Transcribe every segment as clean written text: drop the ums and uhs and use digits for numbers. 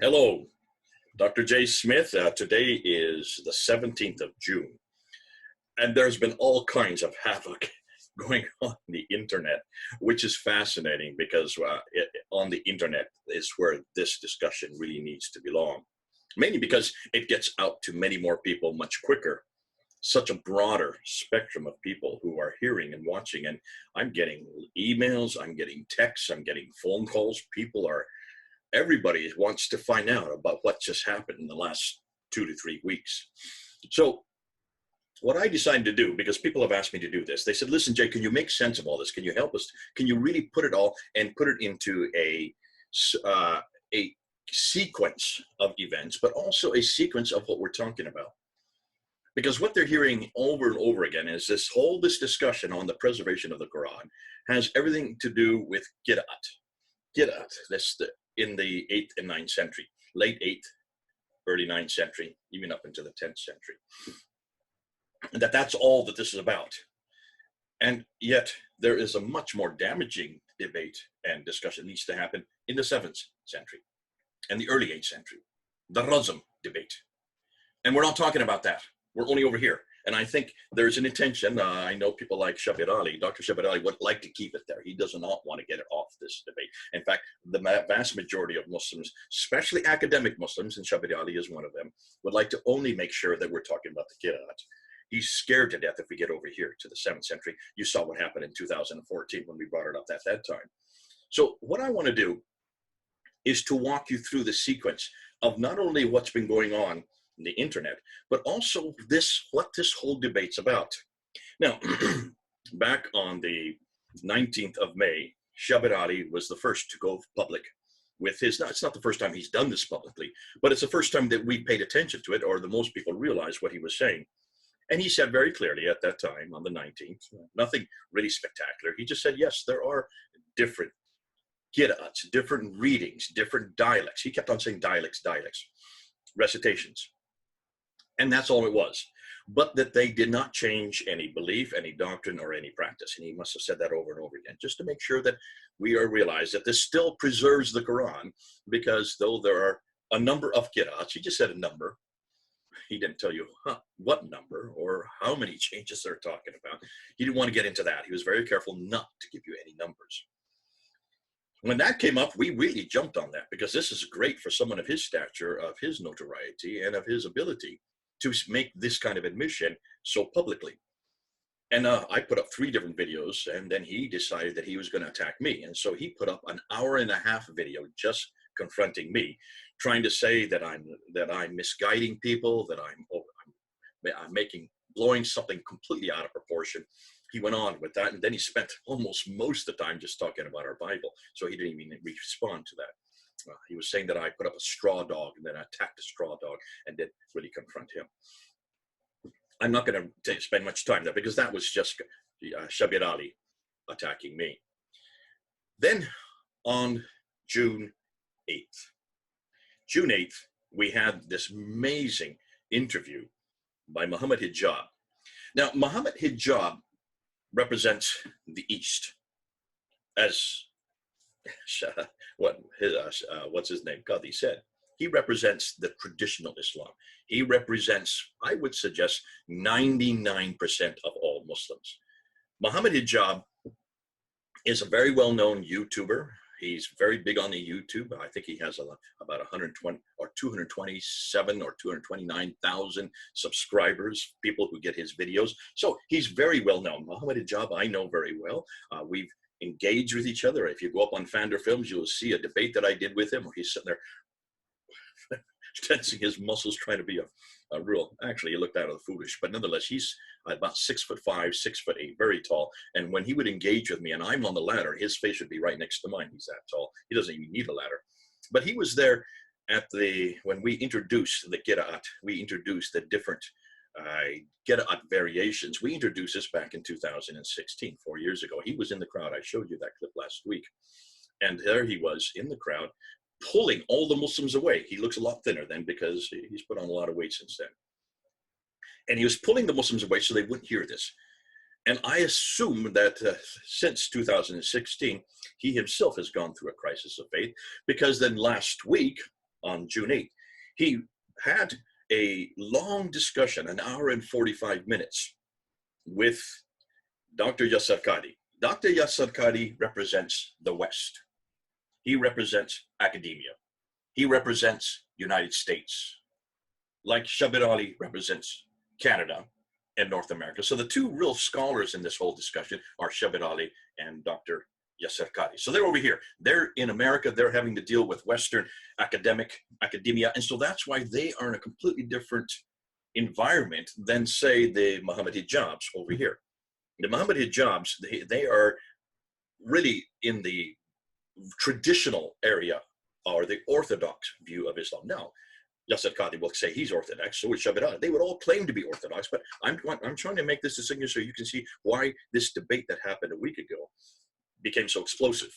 Hello, Dr. J. Smith. Today is the 17th of June, and there's been all kinds of havoc going on the internet, which is fascinating because on the internet is where this discussion really needs to belong, mainly because it gets out to many more people much quicker. Such a broader spectrum of people who are hearing and watching, and I'm getting emails, I'm getting texts, I'm getting phone calls. Everybody wants to find out about what just happened in the last 2 to 3 weeks. So what I decided to do, because people have asked me to do this, they said, listen, Jay, can you make sense of all this? Can you help us? Can you really put it all and put it into a sequence of events, but also a sequence of what we're talking about? Because what they're hearing over and over again is this discussion on the preservation of the Quran has everything to do with Qira'at. Qira'at, in the 8th and 9th century, late 8th, early 9th century, even up into the 10th century. And that's all that this is about. And yet there is a much more damaging debate and discussion needs to happen in the 7th century and the early 8th century, the Razm debate. And we're not talking about that. We're only over here. And I think there's an intention. I know people like Shabir Ali. Dr. Shabir Ali would like to keep it there. He does not want to get it off this debate. In fact, the vast majority of Muslims, especially academic Muslims, and Shabir Ali is one of them, would like to only make sure that we're talking about the Qira'at. He's scared to death if we get over here to the 7th century. You saw what happened in 2014 when we brought it up at that time. So what I want to do is to walk you through the sequence of not only what's been going on the internet, but also what this whole debate's about. Now, back on the 19th of May, Shabir Ali was the first to go public with it's not the first time he's done this publicly, but it's the first time that we paid attention to it, or the most people realized what he was saying. And he said very clearly at that time, on the 19th, nothing really spectacular. He just said, yes, there are different qira'ats, different readings, different dialects. He kept on saying dialects, recitations. And that's all it was. But that they did not change any belief, any doctrine, or any practice. And he must have said that over and over again, just to make sure that we realize that this still preserves the Quran, because though there are a number of qira'ats, he just said a number. He didn't tell you what number or how many changes they're talking about. He didn't want to get into that. He was very careful not to give you any numbers. When that came up, we really jumped on that, because this is great for someone of his stature, of his notoriety, and of his ability to make this kind of admission so publicly. And I put up 3 different videos, and then he decided that he was going to attack me. And so he put up an 1.5-hour video just confronting me, trying to say that I'm misguiding people, that I'm blowing something completely out of proportion. He went on with that, and then he spent almost most of the time just talking about our Bible. So he didn't even respond to that. He was saying that I put up a straw dog and then I attacked a straw dog and didn't really confront him. I'm not going to spend much time there, because that was just Shabir Ali attacking me. Then on June 8th, we had this amazing interview by Muhammad Hijab. Now, Muhammad Hijab represents the East, as what's his name? Qadhi said. He represents the traditional Islam. He represents, I would suggest, 99% of all Muslims. Muhammad Hijab is a very well-known YouTuber. He's very big on the YouTube. I think he has about 120 or 227 or 229,000 subscribers, people who get his videos. So he's very well known. Muhammad Hijab, I know very well. We've engaged with each other. If you go up on Fander Films, you'll see a debate that I did with him, where he's sitting there tensing his muscles, trying to be a real, actually he looked out of the foolish, but nonetheless, he's about 6'5", 6'8", very tall. And when he would engage with me and I'm on the ladder, his face would be right next to mine. He's that tall. He doesn't even need a ladder. But he was there when we introduced the Qira'at, we introduced the different Qira'at variations. We introduced this back in 2016, 4 years ago. He was in the crowd. I showed you that clip last week. And there he was in the crowd, pulling all the Muslims away. He looks a lot thinner then, because he's put on a lot of weight since then. And he was pulling the Muslims away so they wouldn't hear this. And I assume that since 2016, he himself has gone through a crisis of faith, because then last week, on June 8th. He had a long discussion, an hour and 45 minutes, with Dr. Yasir Qadhi. Dr. Yasir Qadhi represents the West. He represents academia. He represents United States, like Shabir Ali represents Canada and North America. So the two real scholars in this whole discussion are Shabir Ali and Dr. Yasir Qadhi. So they're over here. They're in America. They're having to deal with Western academia. And so that's why they are in a completely different environment than, say, the Muhammad Hijabs over here. The Muhammad Hijabs, they are really in the traditional area, or the orthodox view of Islam. Now, Yasir Qadhi will say he's orthodox, so is Shabir Ali. They would all claim to be orthodox, but I'm trying to make this distinction so you can see why this debate that happened a week ago became so explosive.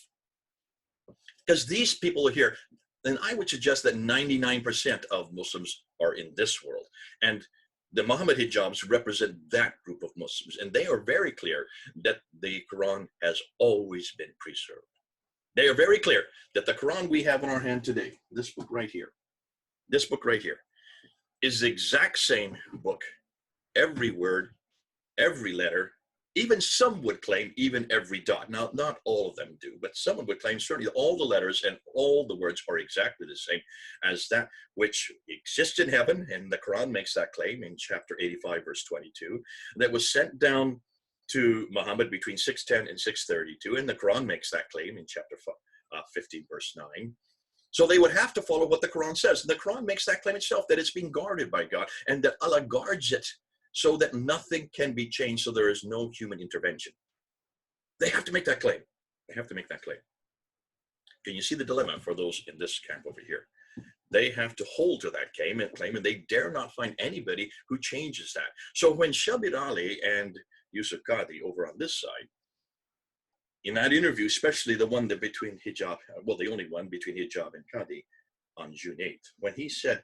Because these people are here, and I would suggest that 99% of Muslims are in this world. And the Muhammad Hijabs represent that group of Muslims, and they are very clear that the Quran has always been preserved. They are very clear that the Quran we have in our hand today, this book right here, is the exact same book, every word, every letter. Even some would claim even every dot. Now, not all of them do, but someone would claim certainly all the letters and all the words are exactly the same as that which exists in heaven, and the Quran makes that claim in chapter 85, verse 22, that was sent down to Muhammad between 610 and 632, and the Quran makes that claim in chapter 15, verse 9. So they would have to follow what the Quran says. And the Quran makes that claim itself, that it's being guarded by God, and that Allah guards it so that nothing can be changed, so there is no human intervention. They have to make that claim. They have to make that claim. Can you see the dilemma for those in this camp over here? They have to hold to that claim, and they dare not find anybody who changes that. So when Shabir Ali and Yusuf Qadhi over on this side, in that interview, especially the one that between Hijab, well, the only one between Hijab and Qadhi on June 8th, when he said,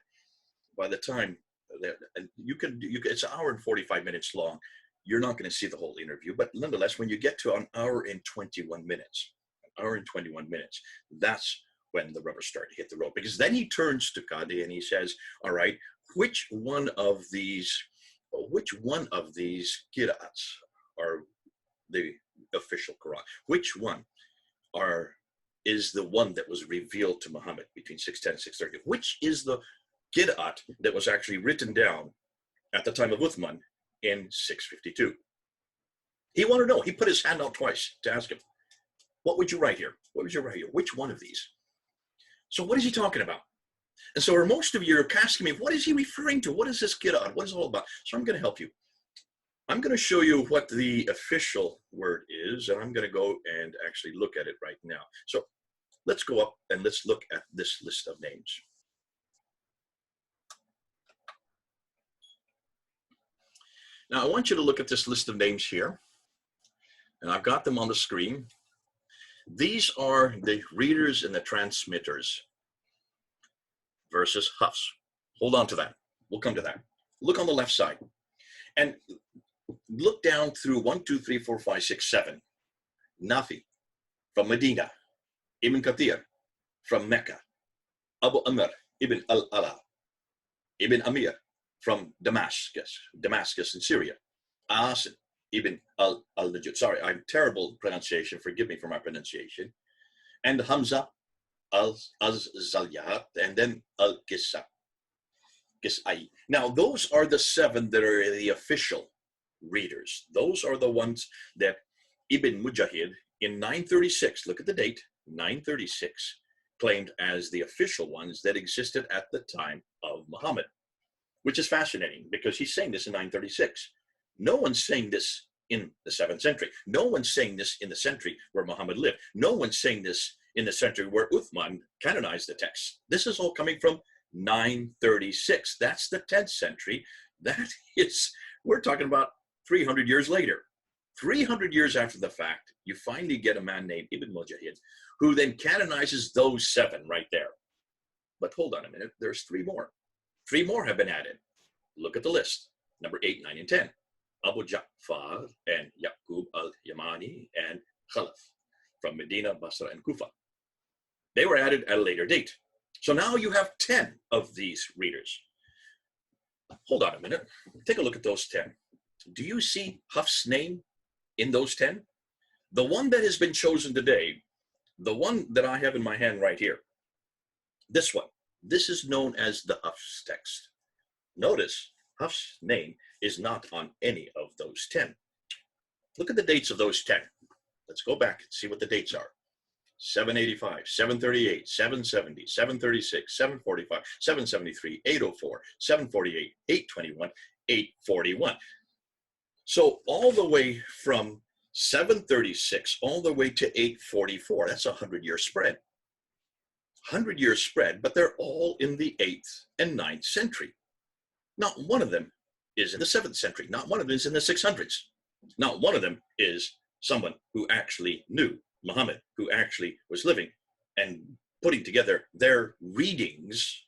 by the time that it's an hour and 45 minutes long, you're not going to see the whole interview, but nonetheless, when you get to an hour and 21 minutes, that's when the rubber started to hit the road, because then he turns to Qadhi and he says, all right, which one of these qira'ats are the official Quran? Which one is the one that was revealed to Muhammad between 610 and 630? Which is the qira'at that was actually written down at the time of Uthman in 652? He wanted to know. He put his hand out twice to ask him, what would you write here? What would you write here? Which one of these? So what is he talking about? And so most of you are asking me, what is he referring to? What is this qira'at? What is it all about? So I'm going to help you. I'm going to show you what the official word is, and I'm going to go and actually look at it right now. So let's go up and let's look at this list of names. Now, I want you to look at this list of names here, and I've got them on the screen. These are the readers and the transmitters versus Hafs. Hold on to that. We'll come to that. Look on the left side. And look down through 1, 2, 3, 4, 5, 6, 7. Nafi from Medina. Ibn Kathir from Mecca. Abu Amr ibn al-Ala. Ibn Amir from Damascus in Syria. Asim ibn al-Najud. Sorry, I'm terrible pronunciation. Forgive me for my pronunciation. And Hamza al-Zalyat, and then al-Qissa. Now, those are the 7 that are the official readers. Those are the ones that Ibn Mujahid in 936, look at the date, 936, claimed as the official ones that existed at the time of Muhammad, which is fascinating because he's saying this in 936. No one's saying this in the 7th century. No one's saying this in the century where Muhammad lived. No one's saying this in the century where Uthman canonized the text. This is all coming from 936. That's the 10th century. That is, we're talking about 300 years later. 300 years after the fact, you finally get a man named Ibn Mujahid who then canonizes those 7 right there. But hold on a minute, there's 3 more. 3 more have been added. Look at the list. Number 8, 9, and 10. Abu Ja'far and Yaqub al-Yamani and Khalaf from Medina, Basra, and Kufa. They were added at a later date. So now you have 10 of these readers. Hold on a minute. Take a look at those 10. Do you see Haf's name in those 10? The one that has been chosen today, the one that I have in my hand right here, this one, this is known as the Haf's text. Notice Haf's name is not on any of those 10. Look at the dates of those 10. Let's go back and see what the dates are. 785, 738, 770, 736, 745, 773, 804, 748, 821, 841. So all the way from 736 all the way to 844, that's a 100-year spread. 100-year spread, but they're all in the 8th and 9th century. Not one of them is in the 7th century. Not one of them is in the 600s. Not one of them is someone who actually knew Muhammad, who actually was living and putting together their readings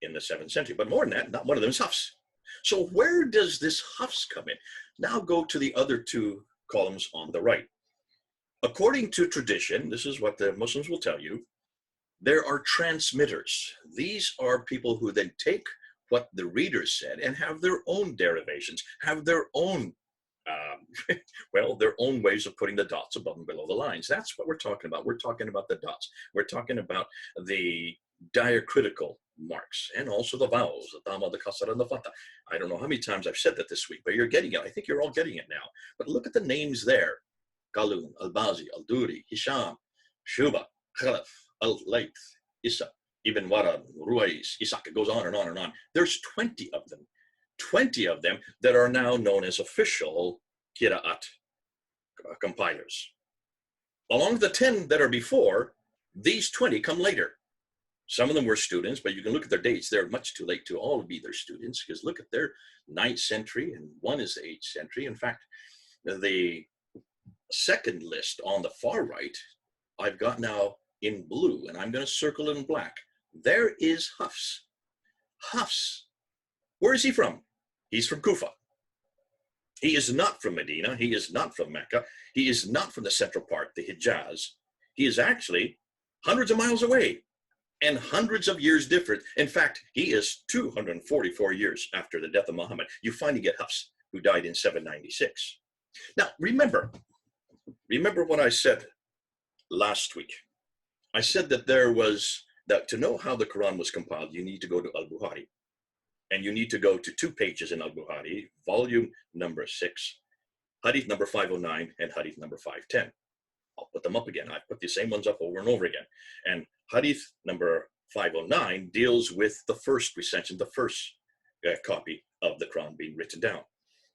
in the 7th century. But more than that, not one of them is Hafs. So where does this Hafs come in? Now go to the other two columns on the right. According to tradition, this is what the Muslims will tell you, there are transmitters. These are people who then take what the readers said and have their own derivations, have their own their own ways of putting the dots above and below the lines. That's what we're talking about. We're talking about the dots. We're talking about the diacritical marks and also the vowels, the dhamma, the kasra, and the fatha. I don't know how many times I've said that this week, but you're getting it. I think you're all getting it now. But look at the names there. Qalun, Al-Bazi, Al-Duri, Hisham, Shuba, Khalaf, Al-Layth, Isa, Ibn Warad, Ruwais, Isaac. It goes on and on and on. There's 20 of them. 20 of them that are now known as official Qira'at compilers. Along the 10 that are before, these 20 come later. Some of them were students, but you can look at their dates. They're much too late to all be their students, because look at their 9th century and one is the 8th century. In fact, the second list on the far right, I've got now in blue, and I'm going to circle in black. There is Hafs. Hafs. Where is he from? He's from Kufa. He is not from Medina. He is not from Mecca. He is not from the central part, the Hijaz. He is actually hundreds of miles away and hundreds of years different. In fact, he is 244 years after the death of Muhammad. You finally get Hafs, who died in 796. Now, remember what I said last week. I said that that to know how the Quran was compiled, you need to go to Al-Bukhari. And you need to go to 2 pages in Al-Bukhari, volume number 6, hadith number 509 and hadith number 510. I'll put them up again. I've put the same ones up over and over again. And hadith number 509 deals with the first recension, the first copy of the Quran being written down.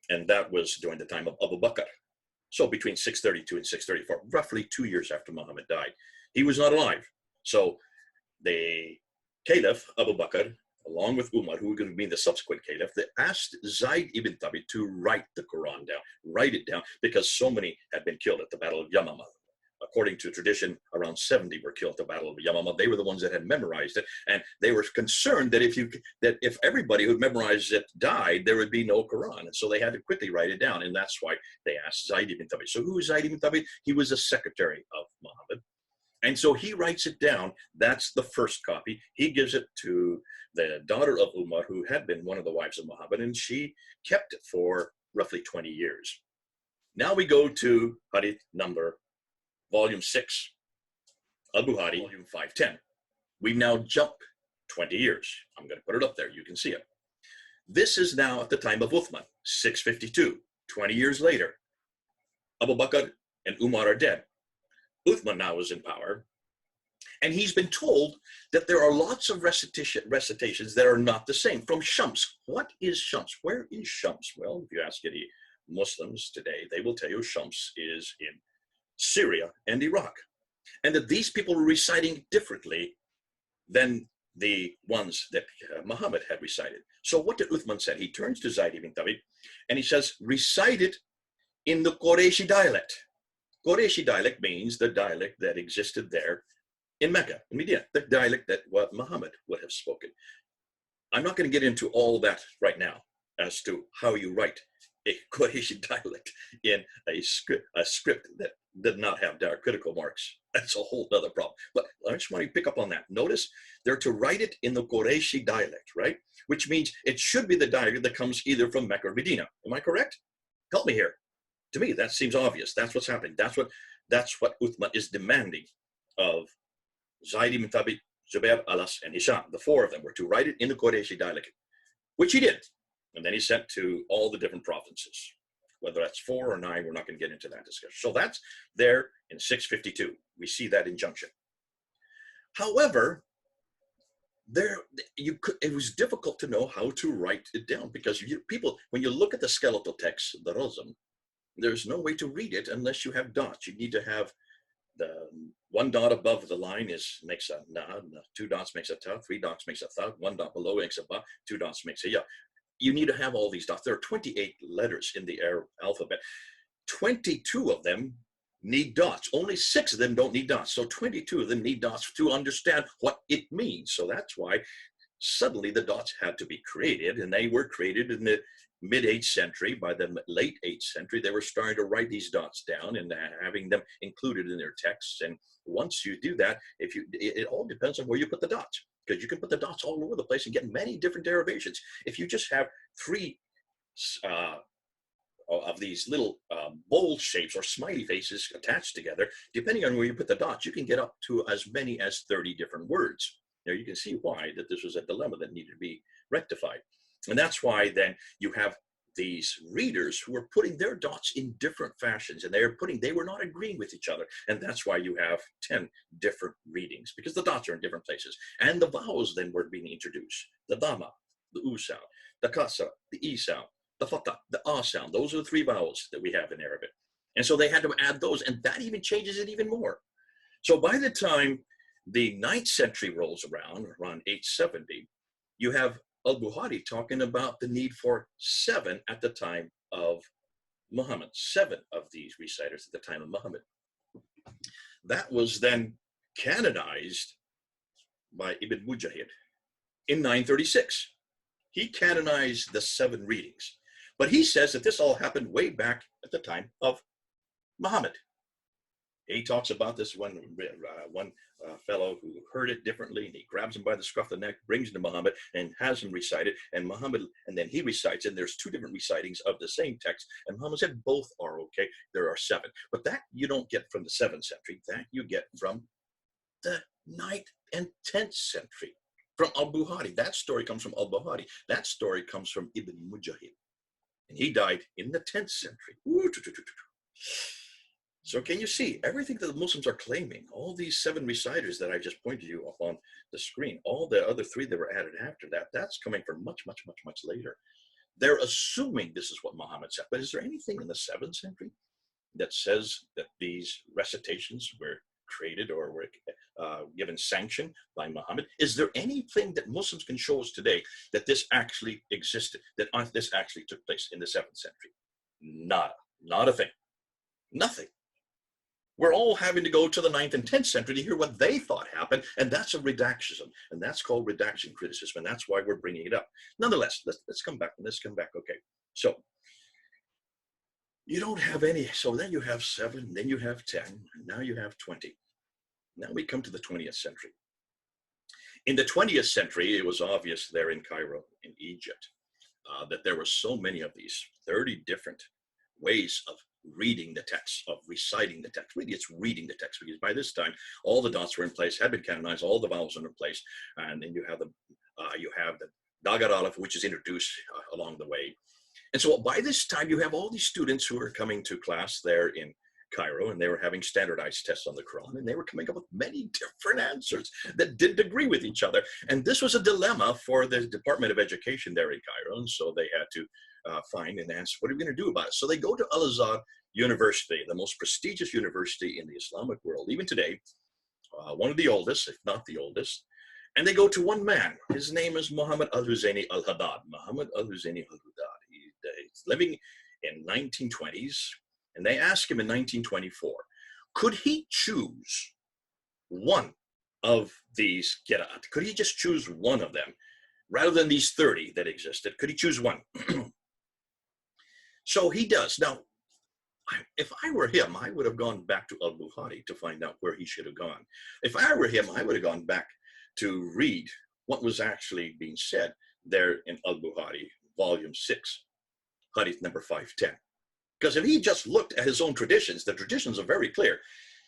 And that was during the time of Abu Bakr. So between 632 and 634, roughly 2 years after Muhammad died. He was not alive. So the Caliph, Abu Bakr, along with Umar, who were going to be the subsequent caliph, they asked Zayd ibn Thabit to write the Quran down, write it down, because so many had been killed at the Battle of Yamama. According to tradition, around 70 were killed at the Battle of Yamama. They were the ones that had memorized it, and they were concerned that if everybody who'd memorized it died, there would be no Quran. And so they had to quickly write it down, and that's why they asked Zayd ibn Thabit. So who is Zayd ibn Thabit? He was a secretary of Muhammad. And so he writes it down. That's the first copy. He gives it to the daughter of Umar, who had been one of the wives of Muhammad, and she kept it for roughly 20 years. Now we go to hadith number, volume 6, Al-Bukhari, volume 510. We now jump 20 years. I'm going to put it up there. You can see it. This is now at the time of Uthman, 652, 20 years later. Abu Bakr and Umar are dead. Uthman now is in power, and he's been told that there are lots of recitations that are not the same. From Shams. What is Shams? Where is Shams? Well, if you ask any Muslims today, they will tell you Shams is in Syria and Iraq, and that these people were reciting differently than the ones that Muhammad had recited. So what did Uthman say? He turns to Zayd ibn Thabit, and he says, recite it in the Qurayshi dialect. Qurayshi dialect means the dialect that existed there in Mecca, in Medina, the dialect that what Muhammad would have spoken. I'm not going to get into all that right now as to how you write a Qurayshi dialect in a script that did not have diacritical marks. That's a whole other problem. But I just want to pick up on that. Notice they're to write it in the Qureshi dialect, right? Which means it should be the dialect that comes either from Mecca or Medina. Am I correct? Help me here. To me, that seems obvious. That's what's happening. That's what Uthman is demanding of Zaid ibn Thabit, Zubair, Alas, and Hisham. The four of them were to write it in the Qureshi dialect, which he did. And then he sent to all the different provinces. Whether that's 4 or 9, we're not going to get into that discussion. So that's there in 652. We see that injunction. However, it was difficult to know how to write it down, because people, when you look at the skeletal text, the Razm, there's no way to read it unless you have dots. You need to have the 1 dot above the line makes a na, 2 dots makes a ta, 3 dots makes a tha, 1 dot below makes a ba, 2 dots makes a ya. You need to have all these dots. There are 28 letters in the Arab alphabet. 22 of them need dots. Only 6 of them don't need dots. So 22 of them need dots to understand what it means. So that's why suddenly the dots had to be created, and they were created in the mid-8th century. By the late 8th century, they were starting to write these dots down and having them included in their texts. And once you do that, it all depends on where you put the dots, because you can put the dots all over the place and get many different derivations. If you just have 3 of these little bowl shapes or smiley faces attached together, depending on where you put the dots, you can get up to as many as 30 different words. Now you can see why that this was a dilemma that needed to be rectified. And that's why then you have these readers who are putting their dots in different fashions, and they were not agreeing with each other. And that's why you have 10 different readings, because the dots are in different places. And the vowels then were being introduced. The dhamma, the u sound, the kasra, the e sound, the fatha, the ah sound. Those are the 3 vowels that we have in Arabic. And so they had to add those, and that even changes it even more. So by the time the 9th century rolls around 870, you have al-Bukhari talking about the need for 7 at the time of Muhammad, 7 of these reciters at the time of Muhammad. That was then canonized by Ibn Mujahid in 936. He canonized the 7 readings, but he says that this all happened way back at the time of Muhammad. He talks about this one fellow who heard it differently, and he grabs him by the scruff of the neck, brings him to Muhammad, and has him recite it. And Muhammad, and then he recites it. And there's 2 different recitings of the same text. And Muhammad said both are okay. There are 7, but that you don't get from the 7th century. That you get from the 9th and 10th century, from al-Bukhari. That story comes from al-Bukhari. That story comes from Ibn Mujahid, and he died in the 10th century. So can you see everything that the Muslims are claiming, all these 7 reciters that I just pointed you up on the screen, all the other 3 that were added after that, that's coming from much, much, much, much later. They're assuming this is what Muhammad said, but is there anything in the 7th century that says that these recitations were created or were given sanction by Muhammad? Is there anything that Muslims can show us today that this actually existed, that this actually took place in the 7th century? Nada, not a thing, nothing. We're all having to go to the 9th and 10th century to hear what they thought happened, and that's a redaction, and that's called redaction criticism, and that's why we're bringing it up. Nonetheless, let's come back. Okay, so you don't have any. So then you have 7, then you have 10, and now you have 20. Now we come to the 20th century. In the 20th century, it was obvious there in Cairo, in Egypt, that there were so many of these 30 different ways of reading the text, of reciting the text. Really, it's reading the text, because by this time, all the dots were in place, had been canonized, all the vowels are in place, and then you have the Dagar Aleph, which is introduced along the way. And so by this time, you have all these students who are coming to class there in Cairo, and they were having standardized tests on the Quran, and they were coming up with many different answers that didn't agree with each other. And this was a dilemma for the Department of Education there in Cairo, and so they had to find an answer. What are we going to do about it? So they go to Al-Azhar University, the most prestigious university in the Islamic world, even today, one of the oldest, if not the oldest. And they go to one man. His name is Muhammad al-Husayni al-Haddad. Muhammad al-Husayni al-Haddad. He's living in 1920s. And they ask him in 1924, could he choose one of these qira'at? Could he just choose one of them rather than these 30 that existed? Could he choose one? So he does. Now, If I were him, I would have gone back to al-Bukhari to find out where he should have gone. If I were him, I would have gone back to read what was actually being said there in al-Bukhari, volume 6, hadith number 510. Because if he just looked at his own traditions, the traditions are very clear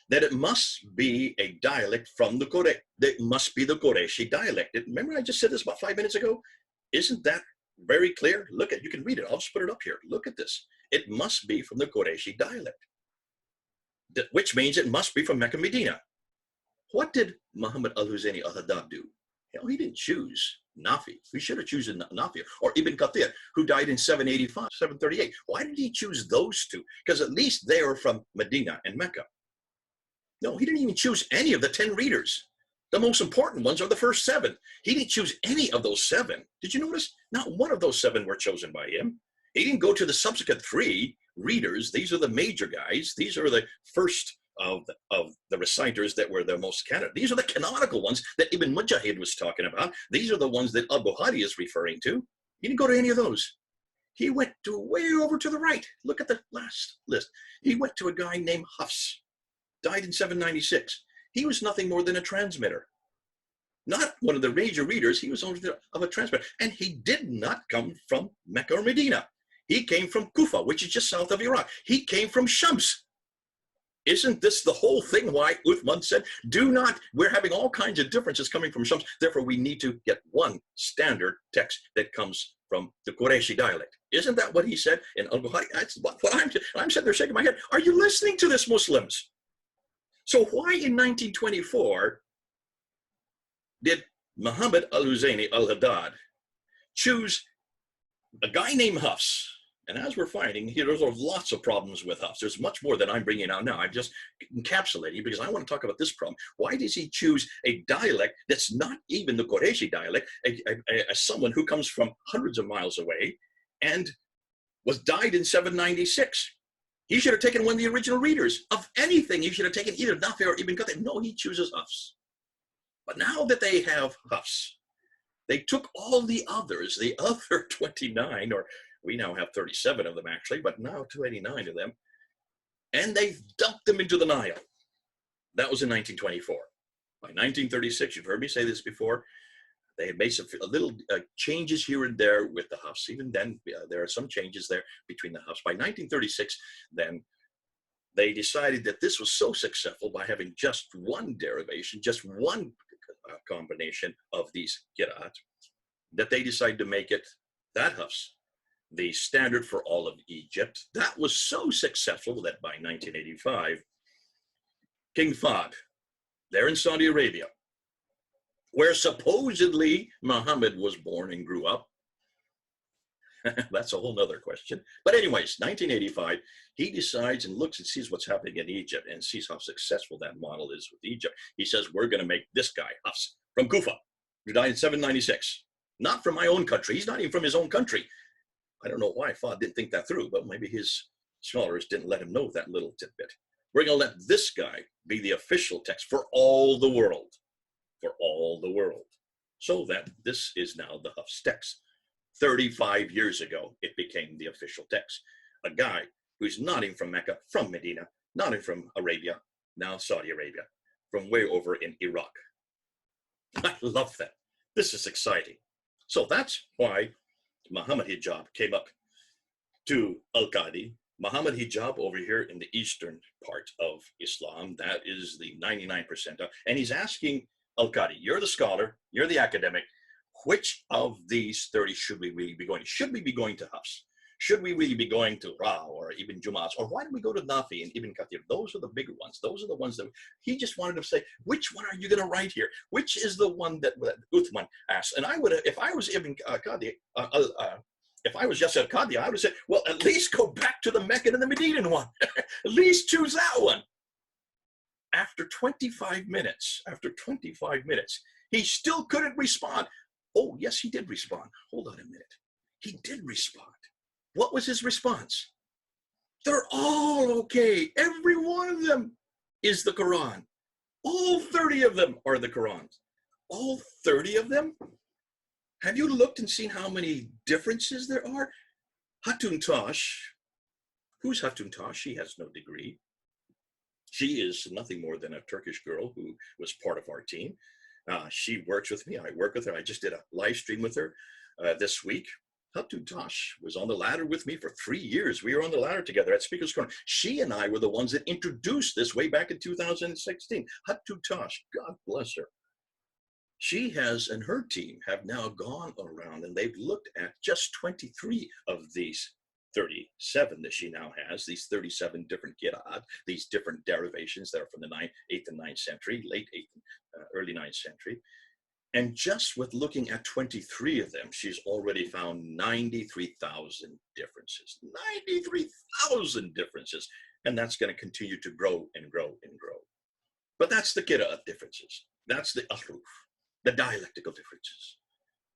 that it must be a dialect from the Quraysh. It must be the Qurayshi dialect. Remember I just said this about 5 minutes ago? Isn't that very clear? Look at, you can read it. I'll just put it up here. Look at this. It must be from the Qurayshi dialect, which means it must be from Mecca, Medina. What did Muhammad al-Husayni al-Haddad do? He didn't choose Nafi. We should have chosen Nafi or Ibn Kathir, who died in 785, 738. Why did he choose those two? Because at least they were from Medina and Mecca. No, he didn't even choose any of the 10 readers. The most important ones are the first 7. He didn't choose any of those 7. Did you notice? Not one of those 7 were chosen by him. He didn't go to the subsequent 3 readers. These are the major guys. These are the first of the reciters that were the most canon. These are the canonical ones that Ibn Mujahid was talking about. These are the ones that al-Bukhari is referring to. He didn't go to any of those. He went to way over to the right. Look at the last list. He went to a guy named Hafs, died in 796. He was nothing more than a transmitter. Not one of the major readers. He was only of a transmitter. And he did not come from Mecca or Medina. He came from Kufa, which is just south of Iraq. He came from Shams. Isn't this the whole thing why Uthman said, we're having all kinds of differences coming from Shams, therefore we need to get one standard text that comes from the Qurayshi dialect. Isn't that what he said in al-Bukhari? That's what I'm sitting there shaking my head. Are you listening to this, Muslims? So why in 1924 did Muhammad al-Husayni al-Haddad choose a guy named Hafs? And as we're finding here, there's lots of problems with Hafs. There's much more than I'm bringing out now. I'm just encapsulating because I want to talk about this problem. Why does he choose a dialect that's not even the Qurayshi dialect, someone who comes from hundreds of miles away and died in 796? He should have taken one of the original readers of anything. He should have taken either Nafi or Ibn Kathir. No, he chooses Hafs. But now that they have Hafs, they took all the others, the other 29, or we now have 37 of them actually, but now 289 of them, and they dumped them into the Nile. That was in 1924. By 1936, you've heard me say this before, they had made some little changes here and there with the Hafs. Even then, there are some changes there between the Hafs. By 1936, then, they decided that this was so successful by having just one derivation, just one combination of these qira'at, that they decided to make it, that Hafs, the standard for all of Egypt. That was so successful that by 1985, King Fahd, there in Saudi Arabia, where supposedly Muhammad was born and grew up. That's a whole nother question. But anyways, 1985, he decides and looks and sees what's happening in Egypt and sees how successful that model is with Egypt. He says, we're going to make this guy, Hafs, from Kufa, who died in 796. Not from my own country. He's not even from his own country. I don't know why Fahd didn't think that through, but maybe his scholars didn't let him know that little tidbit. We're going to let this guy be the official text for all the world. For all the world. So that this is now the Hafs text. 35 years ago, it became the official text. A guy who's not even from Mecca, from Medina, not even from Arabia, now Saudi Arabia, from way over in Iraq. I love that. This is exciting. So that's why Muhammad Hijab came up to Al-Qadi. Muhammad Hijab over here in the eastern part of Islam, that is the 99%. And he's asking Al-Qadi, you're the scholar, you're the academic, which of these 30 should we really be going to? Should we be going to Hafs? Should we really be going to Ra or Ibn Jumaz? Or why don't we go to Nafi and Ibn Kathir? Those are the bigger ones. Those are the ones that he just wanted to say, which one are you going to write here? Which is the one that Uthman asked? And I would have, if I was Ibn Qadi, if I was just al-Qadi, I would have said, well, at least go back to the Meccan and the Medinan one. At least choose that one. After 25 minutes, he still couldn't respond. Oh, yes, he did respond. Hold on a minute. He did respond. What was his response? They're all okay. Every one of them is the Quran. All 30 of them are the Qurans. All 30 of them? Have you looked and seen how many differences there are? Hatun Tash, Who's Hatun Tash? She has no degree. She is nothing more than a Turkish girl who was part of our team. She works with me. I work with her. I just did a live stream with her this week. Hatun Tash was on the ladder with me for 3 years. We were on the ladder together at Speaker's Corner. She and I were the ones that introduced this way back in 2016. Hatun Tash, God bless her. She has and her team have now gone around and they've looked at just 23 of these 37 that she now has, these 37 different qira'at, these different derivations that are from the 8th and 9th century, late 8th, early 9th century. And just with looking at 23 of them, she's already found 93,000 differences. 93,000 differences. And that's going to continue to grow and grow and grow. But that's the qira'at differences. That's the ahruf, the dialectical differences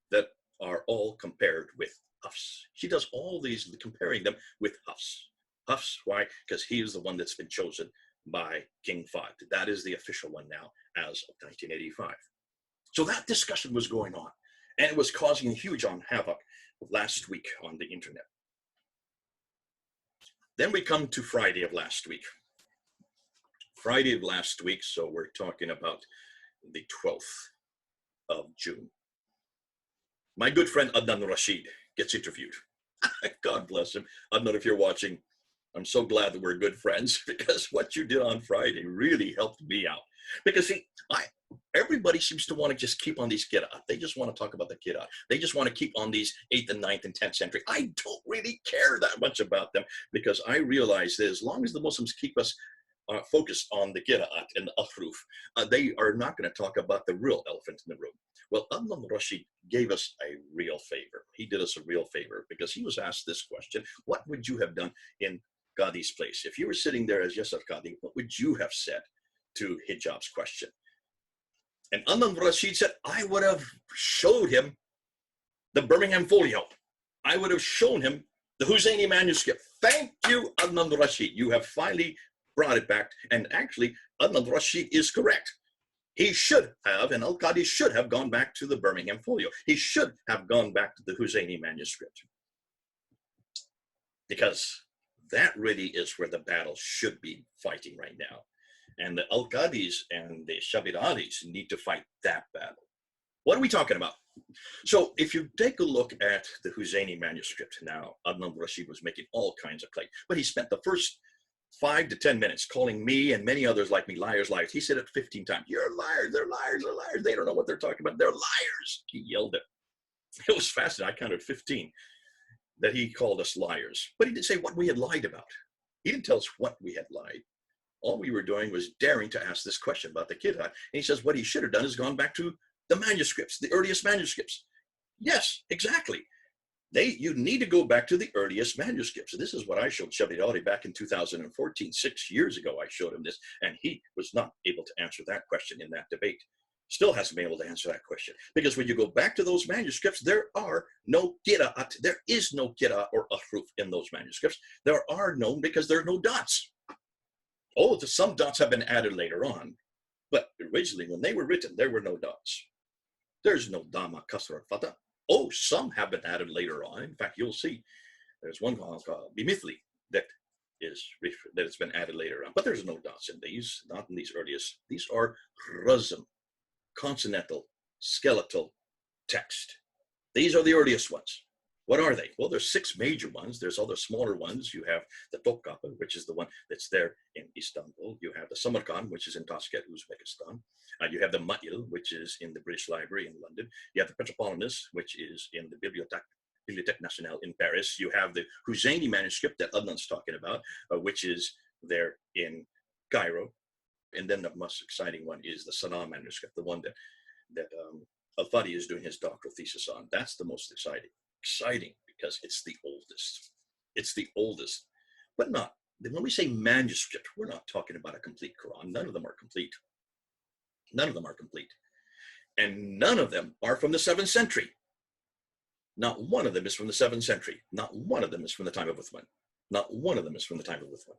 that are all compared with Hafs. She does all these, comparing them with Hafs. Hafs, why? Because he is the one that's been chosen by King Fahd. That is the official one now as of 1985. So that discussion was going on, and it was causing a huge havoc last week on the internet. Then we come to Friday of last week. Friday of last week, so we're talking about the 12th of June. My good friend Adnan Rashid gets interviewed. God bless him. Adnan, if you're watching, I'm so glad that we're good friends, because what you did on Friday really helped me out. Because see, everybody seems to want to just keep on these qira'at. They just want to talk about the qira'at. They just want to keep on these 8th and 9th and 10th century. I don't really care that much about them, because I realize that as long as the Muslims keep us focused on the qira'at and the ahruf, they are not going to talk about the real elephant in the room. Well, Adnan Rashid gave us a real favor. He did us a real favor, because he was asked this question: what would you have done in Qadi's place? If you were sitting there as Yasir Qadi, what would you have said to Hijab's question? And Adnan Rashid said, I would have showed him the Birmingham Folio. I would have shown him the Husseini manuscript. Thank you, Adnan Rashid. You have finally brought it back. And actually, Adnan Rashid is correct. He should have, and Al-Qadi should have gone back to the Birmingham Folio. He should have gone back to the Husseini manuscript. Because that really is where the battle should be fighting right now. And the Al-Qadis and the Shabir Alis need to fight that battle. What are we talking about? So if you take a look at the Husseini manuscript now, Adnan Rashid was making all kinds of claims, but he spent the first 5 to 10 minutes calling me and many others like me liars, liars. He said it 15 times. You're liars, they're liars, they're liars. They don't know what they're talking about. They're liars. He yelled it. It was fascinating. I counted 15 that he called us liars. But he didn't say what we had lied about. He didn't tell us what we had lied. All we were doing was daring to ask this question about the qira'at. And he says what he should have done is gone back to the manuscripts, the earliest manuscripts. Yes, exactly. You need to go back to the earliest manuscripts. This is what I showed Shabir Ali back in 2014. 6 years ago, I showed him this, and he was not able to answer that question in that debate. Still hasn't been able to answer that question. Because when you go back to those manuscripts, there are no qira'at. There is no qira'at or ahruf in those manuscripts. There are none because there are no dots. Oh, some dots have been added later on. But originally, when they were written, there were no dots. There's no dama, kasra, fatah. Oh, some have been added later on. In fact, you'll see there's one called bimithli that has been added later on. But there's no dots in these, not in these earliest. These are razm, consonantal, skeletal text. These are the earliest ones. What are they? Well, there's 6 major ones. There's other smaller ones. You have the Topkapı, which is the one that's there in Istanbul. You have the Samarkand, which is in Tashkent, Uzbekistan. You have the Ma'il, which is in the British Library in London. You have the Petropolitanus, which is in the Bibliothèque Nationale in Paris. You have the Husseini manuscript that Adnan's talking about, which is there in Cairo. And then the most exciting one is the Sanaa manuscript, the one that Al-Fadi is doing his doctoral thesis on. That's the most exciting because it's the oldest. It's the oldest, but not. When we say manuscript, we're not talking about a complete Quran. None of them are complete. None of them are complete. And none of them are from the 7th century. Not one of them is from the 7th century. Not one of them is from the time of Uthman. Not one of them is from the time of Uthman.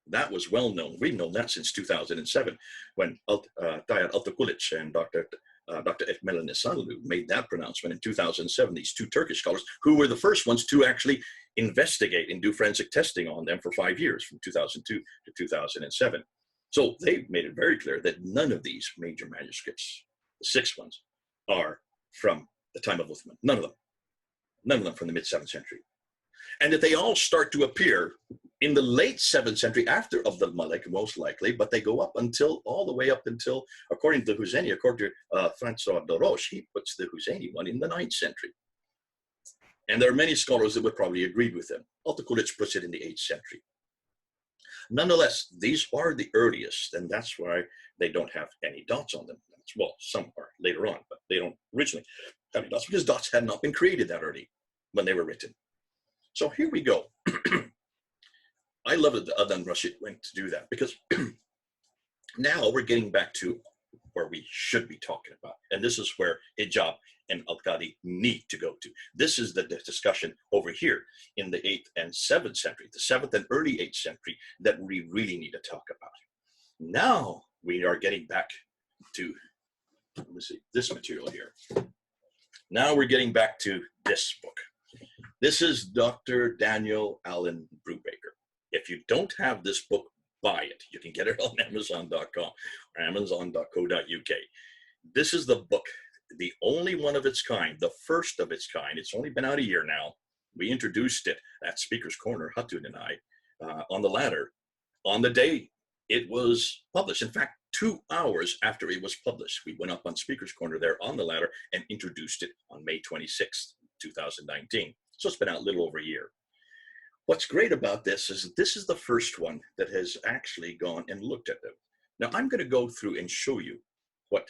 That was well known. We've known that since 2007 when Tayyar Altıkılıç and Dr. Dr. Ekmel Nisanlu made that pronouncement in 2007, these two Turkish scholars who were the first ones to actually investigate and do forensic testing on them for 5 years, from 2002 to 2007. So they made it very clear that none of these major manuscripts, the 6 ones, are from the time of Uthman. None of them. None of them from the mid-7th century. And that they all start to appear in the late 7th century after Abd al-Malik, most likely, but they go up until, all the way up until, according to the Husseini, according to Francois de Roche, he puts the Husseini one in the 9th century. And there are many scholars that would probably agree with him. Altokulich puts it in the 8th century. Nonetheless, these are the earliest, and that's why they don't have any dots on them. Well, some are later on, but they don't originally have any dots because dots had not been created that early when they were written. So here we go. I love that Adnan Rashid went to do that, because now we're getting back to where we should be talking about. And this is where hijab and al-Qadi need to go to. This is the discussion over here in the 8th and 7th century, the 7th and early 8th century, that we really need to talk about. Now we are getting back to, let me see, this material here. Now we're getting back to this book. This is Dr. Daniel Allen Brubaker. If you don't have this book, buy it. You can get it on Amazon.com or Amazon.co.uk. This is the book, the only one of its kind, the first of its kind. It's only been out a year now. We introduced it at Speaker's Corner, Hatun and I, on the ladder, on the day it was published. In fact, 2 hours after it was published, we went up on Speaker's Corner there on the ladder and introduced it on May 26th, 2019. So it's been out a little over a year. What's great about this is this is the first one that has actually gone and looked at them. Now I'm going to go through and show you what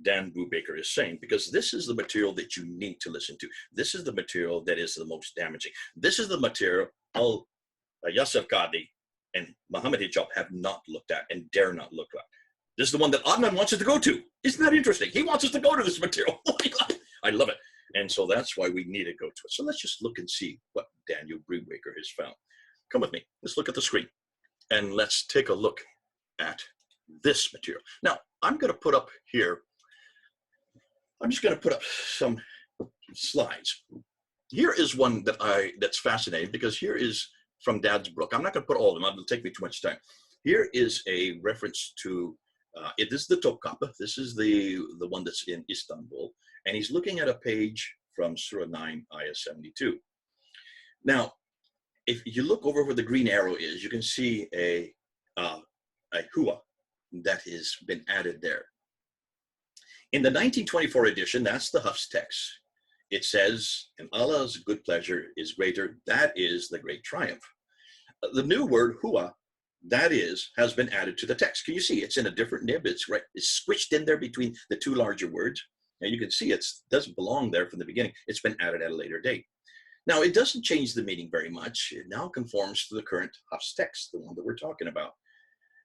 Dan Brubaker is saying, because this is the material that you need to listen to. This is the material that is the most damaging. This is the material Yasser Qadi and Muhammad Hijab have not looked at and dare not look at. This is the one that Adnan wants us to go to. Isn't that interesting? He wants us to go to this material. I love it. And so that's why we need to go to it. So let's just look and see what Daniel Brubaker has found. Come with me. Let's look at the screen. And let's take a look at this material. Now, I'm going to put up here, I'm just going to put up some slides. Here is one that's fascinating, because here is from Dad's book. I'm not going to put all of them. It'll take me too much time. Here is a reference to, this is the Topkapi. This is the one that's in Istanbul. And he's looking at a page from Surah 9, Ayah 72. Now, if you look over where the green arrow is, you can see a hua that has been added there. In the 1924 edition, that's the Hafs text. It says, and Allah's good pleasure is greater, that is the great triumph. The new word hua, that is, has been added to the text. Can you see it's in a different nib? It's squished in there between the two larger words. And you can see it doesn't belong there from the beginning. It's been added at a later date. Now, it doesn't change the meaning very much. It now conforms to the current Hafs text, the one that we're talking about.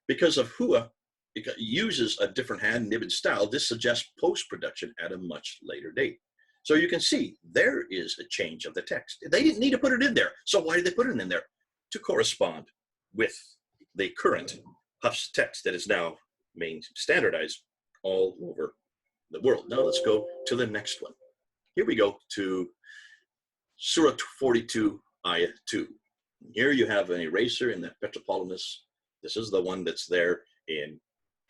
Because of hua, it uses a different hand nib and style. This suggests post-production at a much later date. So you can see there is a change of the text. They didn't need to put it in there. So why did they put it in there? To correspond with the current Hafs text that is now being standardized all over the world. Now let's go to the next one. Here we go to Surah 42, Ayah 2. Here you have an eraser in the Petropolimus. This is the one that's there in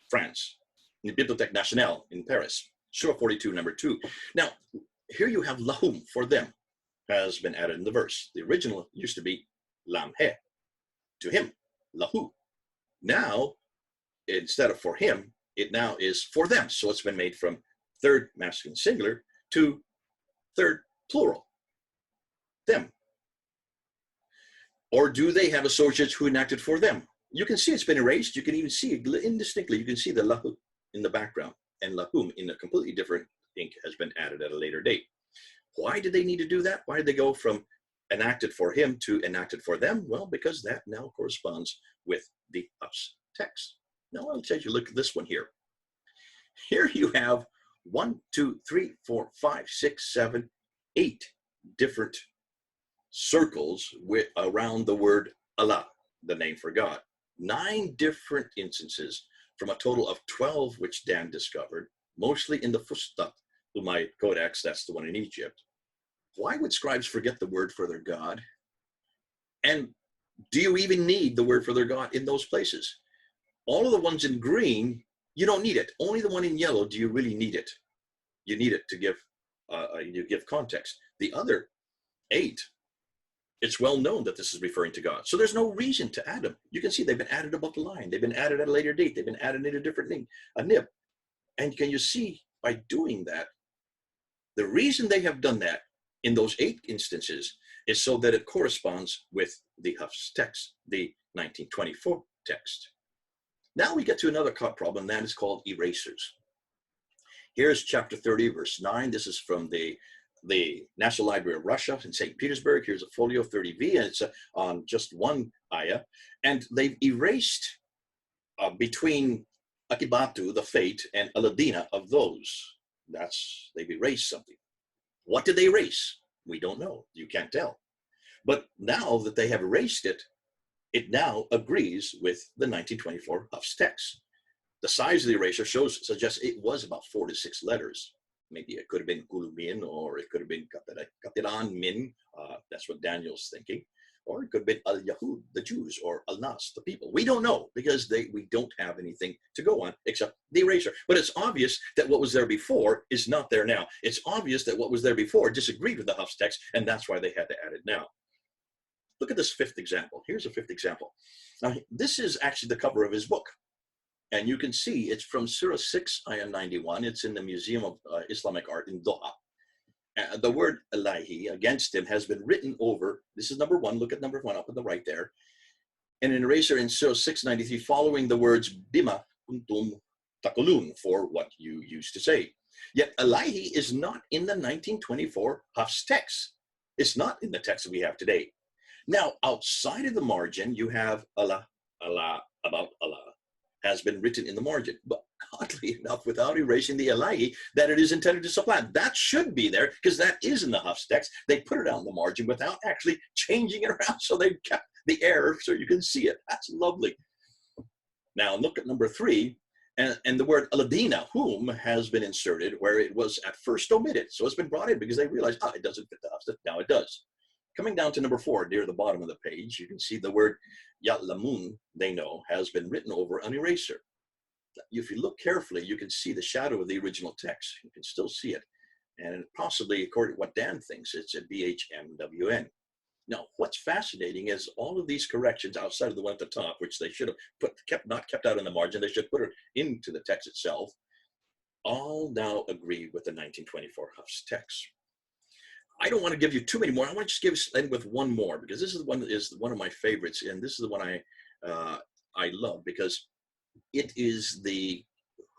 France, in the Bibliothèque Nationale in Paris. Surah 42, number 2. Now, here you have lahum, for them, has been added in the verse. The original used to be lam he, to him, lahu. Now, instead of for him, it now is for them. So it's been made from third masculine singular to third plural, them. Or do they have associates who enacted for them? You can see it's been erased. You can even see it indistinctly. You can see the lahu in the background, and lahum in a completely different ink has been added at a later date. Why did they need to do that? Why did they go from enacted for him to enacted for them? Well, because that now corresponds with the Hafs text. Now I'll take you a look at this one here. Here you have 1, 2, 3, 4, 5, 6, 7, 8 different circles around the word Allah, the name for God. 9 different instances from a total of 12 which Dan discovered. mostly in the Fustat Umayyad Codex, that's the one in Egypt. Why would scribes forget the word for their God? And do you even need the word for their God in those places? All of the ones in green, you don't need it. Only the one in yellow, do you really need it? You need it to give you give context. The other 8, it's well known that this is referring to God. So there's no reason to add them. You can see they've been added above the line. They've been added at a later date. They've been added in a different name, a nib. And can you see by doing that, the reason they have done that in those 8 instances is so that it corresponds with the Hafs text, the 1924 text. Now we get to another problem, that is called erasers. Here's chapter 30, verse 9. This is from the National Library of Russia in St. Petersburg. Here's a folio 30V, and it's on just one ayah. And they've erased between Akibatu, the fate, and Aladina of those. They've erased something. What did they erase? We don't know. You can't tell. But now that they have erased it, it now agrees with the 1924 Hafs text. The size of the eraser suggests it was about 4 to 6 letters. Maybe it could have been Kulumin, or it could have been Katiran Min. That's what Daniel's thinking. Or it could have been Al-Yahud, the Jews, or Al-Nas, the people. We don't know, because we don't have anything to go on except the eraser. But it's obvious that what was there before is not there now. It's obvious that what was there before disagreed with the Hafs text, and that's why they had to add it now. Look at this 5th example. Here's a 5th example. Now, this is actually the cover of his book. And you can see it's from Surah 6, Ayah 91. It's in the Museum of Islamic Art in Doha. The word Ilahi against him has been written over. This is number 1. Look at number 1 up on the right there. And an eraser in Surah 693 following the words Bima kuntum takulun, for what you used to say. Yet Ilahi is not in the 1924 Hafs text. It's not in the text that we have today. Now, outside of the margin, you have Allah, Allah, about Allah, has been written in the margin, but oddly enough, without erasing the Ilahi that it is intended to supplant. That should be there, because that is in the Hafs text. They put it on the margin without actually changing it around, so they kept the error so you can see it. That's lovely. Now look at number 3, and the word Aladina, whom, has been inserted where it was at first omitted. So it's been brought in because they realized, it doesn't fit the Hafs text. Now it does. Coming down to number 4, near the bottom of the page, you can see the word Ya'lamun, they know, has been written over an eraser. If you look carefully, you can see the shadow of the original text. You can still see it. And possibly, according to what Dan thinks, it's a BHMWN. Now, what's fascinating is all of these corrections outside of the one at the top, which they should have not kept out in the margin, they should put it into the text itself, all now agree with the 1924 Hafs text. I don't want to give you too many more. I want to just end with one more, because this is the one that is one of my favorites, and this is the one I love, because it is the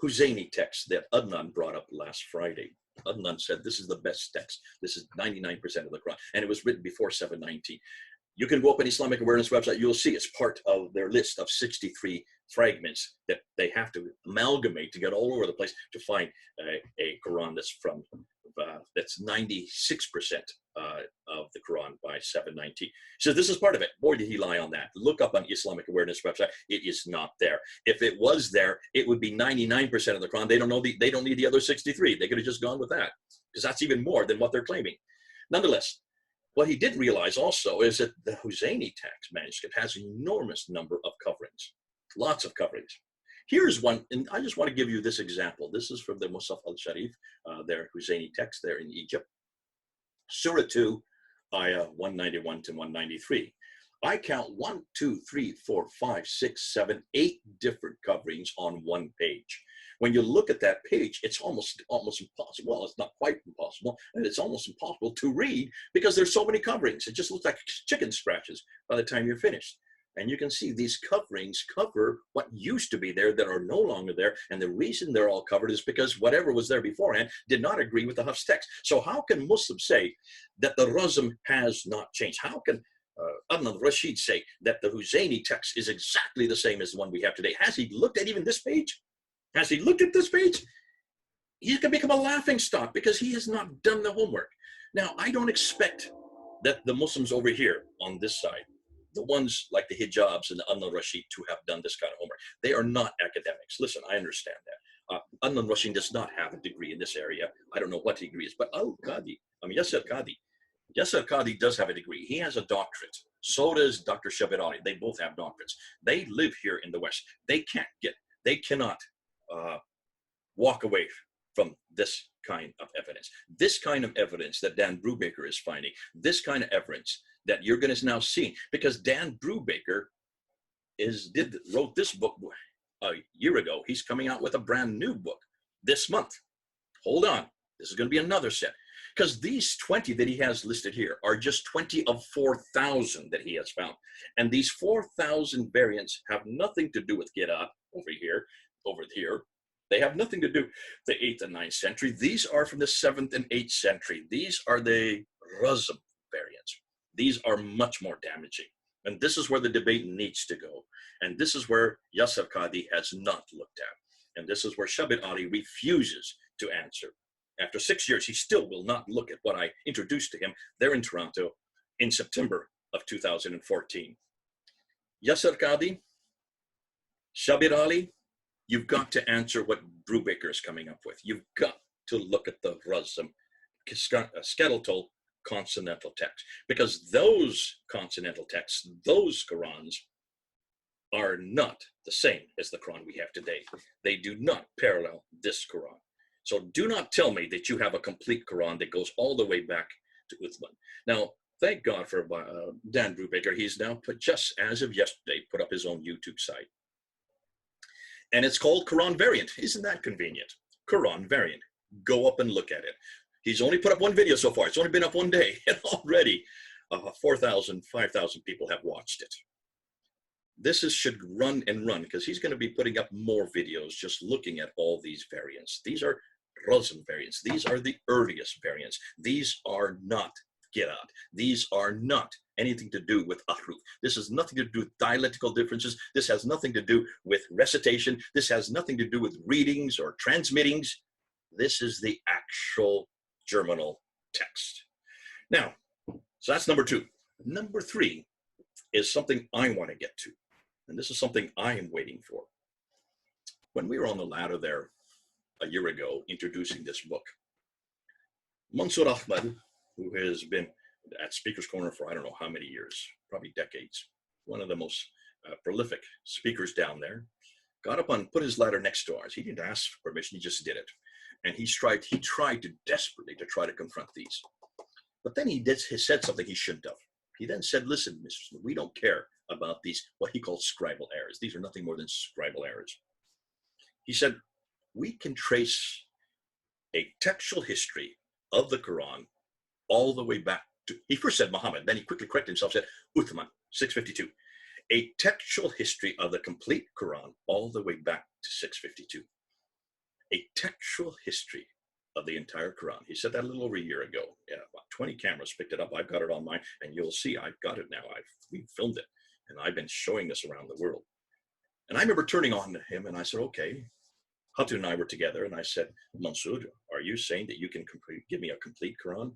Husseini text that Adnan brought up last Friday. Adnan said this is the best text. This is 99% of the Quran, and it was written before 790. You can go up on Islamic Awareness website. You'll see it's part of their list of 63 fragments that they have to amalgamate to get all over the place to find a Quran that's from that's 96% of the Quran by 790. So this is part of it. Boy, did he lie on that. Look up on Islamic Awareness website. It is not there. If it was there, it would be 99% of the Quran. They don't need the other 63. They could have just gone with that, because that's even more than what they're claiming. Nonetheless, what he did realize also is that the Husseini text manuscript has an enormous number of coverings, lots of coverings. Here's one, and I just want to give you this example. This is from the Musaf al-Sharif, their Husseini text there in Egypt. Surah 2, Ayah 191 to 193. I count 1, 2, 3, 4, 5, 6, 7, 8 different coverings on one page. When you look at that page, it's almost impossible. Well, it's not quite impossible, and it's almost impossible to read because there's so many coverings. It just looks like chicken scratches by the time you're finished. And you can see these coverings cover what used to be there that are no longer there. And the reason they're all covered is because whatever was there beforehand did not agree with the Hafs text. So how can Muslims say that the Razm has not changed? How can Adnan Rashid say that the Husseini text is exactly the same as the one we have today? Has he looked at even this page? Has he looked at this page? He's going to become a laughing stock because he has not done the homework. Now, I don't expect that the Muslims over here on this side, the ones like the Hijabs and the Adnan Rashid, to have done this kind of homework. They are not academics. Listen, I understand that. Adnan Rushin does not have a degree in this area. I don't know what degree is, but Al-Qadi, Yasser Qadi does have a degree. He has a doctorate. So does Dr. Shabir Ali. They both have doctorates. They live here in the West. They cannot walk away from this kind of evidence. This kind of evidence that Dan Brubaker is finding, this kind of evidence that you're going to now see, because Dan Brubaker wrote this book a year ago. He's coming out with a brand new book this month. Hold on. This is going to be another set. Because these 20 that he has listed here are just 20 of 4,000 that he has found. And these 4,000 variants have nothing to do with Girat over here. They have nothing to do with the 8th and 9th century. These are from the 7th and 8th century. These are the Razm variants. These are much more damaging. And this is where the debate needs to go. And this is where Yasser Qadi has not looked at. And this is where Shabir Ali refuses to answer. After 6 years, he still will not look at what I introduced to him there in Toronto in September of 2014. Yasser Qadi, Shabir Ali, you've got to answer what Brubaker is coming up with. You've got to look at the Razm, skeletal consonantal text, because those consonantal texts, those Qurans, are not the same as the Quran we have today. They do not parallel this Quran. So do not tell me that you have a complete Quran that goes all the way back to Uthman. Now, thank God for Dan Brubaker. He's now just as of yesterday, put up his own YouTube site. And it's called Quran Variant. Isn't that convenient? Quran Variant. Go up and look at it. He's only put up one video so far. It's only been up one day, and already 4,000, 5,000 people have watched it. This should run and run, because he's going to be putting up more videos just looking at all these variants. These are Razm variants. These are the earliest variants. These are not Girat. These are not anything to do with Ahruf. This has nothing to do with dialectical differences. This has nothing to do with recitation. This has nothing to do with readings or transmittings. This is the actual germinal text. Now, so that's number 2. Number 3 is something I want to get to. And this is something I am waiting for. When we were on the ladder there a year ago, introducing this book, Mansour Ahmad, who has been at Speaker's Corner for I don't know how many years, probably decades, one of the most prolific speakers down there, got up and put his ladder next to ours. He didn't ask for permission, he just did it. And he tried to desperately to try to confront these. But then he said something he shouldn't have. He then said, listen, Mr. Smith, we don't care about these, what he called scribal errors. These are nothing more than scribal errors. He said, we can trace a textual history of the Quran all the way back to, he first said Muhammad, then he quickly corrected himself, said Uthman, 652. A textual history of the complete Quran all the way back to 652. A textual history of the entire Quran. He said that a little over a year ago. Yeah, about 20 cameras picked it up. I've got it on mine, and you'll see I've got it now. We filmed it, and I've been showing this around the world. And I remember turning on to him, and I said, okay. Hatu and I were together, and I said, Mansour, are you saying that you can give me a complete Quran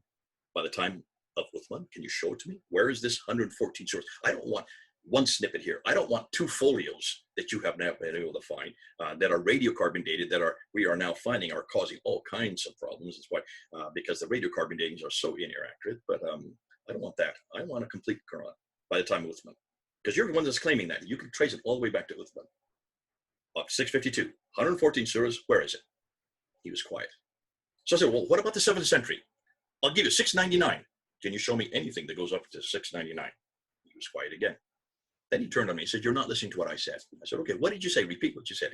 by the time of Uthman? Can you show it to me? Where is this 114 surahs? I don't want one snippet here. I don't want 2 folios that you have now been able to find that are radiocarbon dated, that we are now finding are causing all kinds of problems. That's why, because the radiocarbon datings are so inaccurate. But I don't want that. I want a complete Quran by the time of Uthman, because you're the one that's claiming that. You can trace it all the way back to Uthman. 652, 114 surahs. Where is it? He was quiet. So I said, well, what about the 7th century? I'll give you 699. Can you show me anything that goes up to 699? He was quiet again. Then he turned on me and said, you're not listening to what I said. I said, okay, what did you say? Repeat what you said.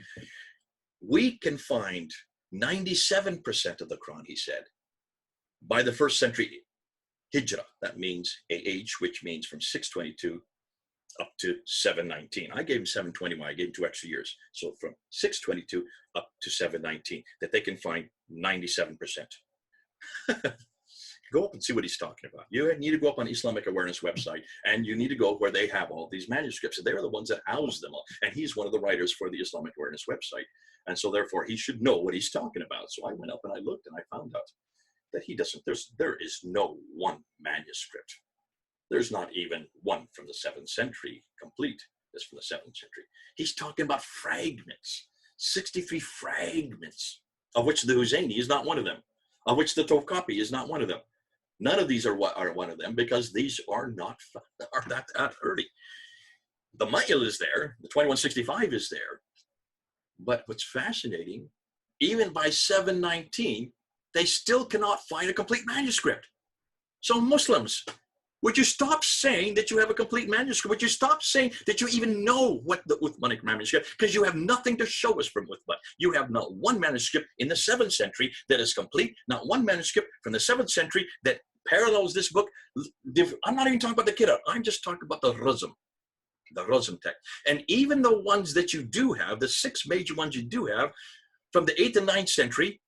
We can find 97% of the Quran, he said, by the 1st century Hijrah. That means AH, which means from 622 up to 719. I gave him 721. I gave him 2 extra years. So from 622 up to 719, that they can find 97%. Go up and see what he's talking about. You need to go up on Islamic Awareness website, and you need to go where they have all these manuscripts. And they are the ones that house them all. And he's one of the writers for the Islamic Awareness website. And so therefore he should know what he's talking about. So I went up and I looked, and I found out that he doesn't, there is no one manuscript. There's not even one from the 7th century complete. That's from the 7th century. He's talking about fragments. 63 fragments, of which the Husseini is not one of them, of which the Topkapi is not one of them. None of these are one of them, because these are that early. The Ma'il is there, the 2165 is there, but what's fascinating, even by 719, they still cannot find a complete manuscript. So Muslims, would you stop saying that you have a complete manuscript? Would you stop saying that you even know what the Uthmanic manuscript, because you have nothing to show us from Uthman. You have not one manuscript in the 7th century that is complete, not one manuscript from the 7th century that parallels this book. I'm not even talking about the Kitab. I'm just talking about the Razm text. And even the ones that you do have, the 6 major ones you do have, from the 8th and 9th century,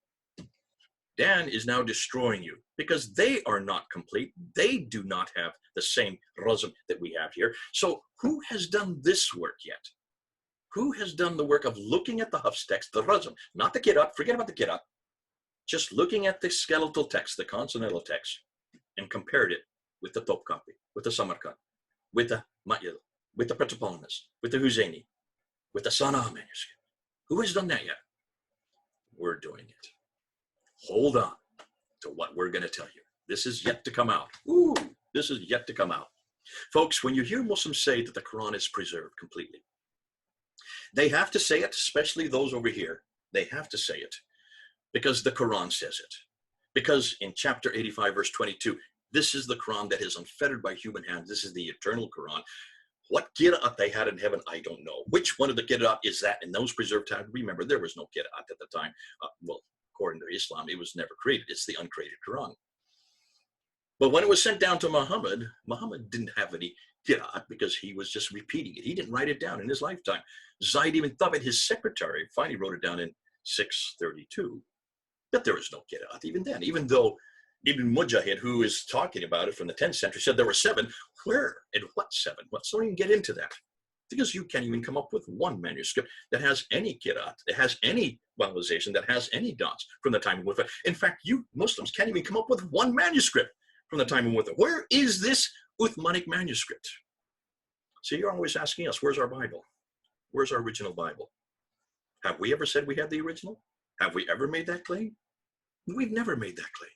Dan is now destroying you because they are not complete. They do not have the same Razm that we have here. So who has done this work yet? Who has done the work of looking at the Hafs text, the Razm, not the Kitab, forget about the Kitab, just looking at the skeletal text, the consonantal text, and compared it with the Topkapi, with the Samarkand, with the Ma'il, with the Petroponus, with the Husseini, with the Sana'a manuscript? Who has done that yet? We're doing it. Hold on to what we're going to tell you. This is yet to come out. Ooh, this is yet to come out. Folks, when you hear Muslims say that the Quran is preserved completely, they have to say it, especially those over here. They have to say it because the Quran says it. Because in chapter 85, verse 22, this is the Quran that is unfettered by human hands. This is the eternal Quran. What Qira'at they had in heaven, I don't know. Which one of the Qira'at is that in those preserved times? Remember, there was no Qira'at at the time. Well, according to Islam, it was never created. It's the uncreated Quran. But when it was sent down to Muhammad, Muhammad didn't have any Qira'at because he was just repeating it. He didn't write it down in his lifetime. Zayd ibn Thabit, his secretary, finally wrote it down in 632. But there was no Qira'at even then, even though Ibn Mujahid, who is talking about it from the 10th century, said there were 7. Where and what 7? Let's not even get into that. Because you can't even come up with one manuscript that has any Qira'at, that has any vowelization, that has any dots from the time of Uthman. In fact, you Muslims can't even come up with one manuscript from the time of Uthman. Where is this Uthmanic manuscript? So you're always asking us, where's our Bible? Where's our original Bible? Have we ever said we had the original? Have we ever made that claim? We've never made that claim.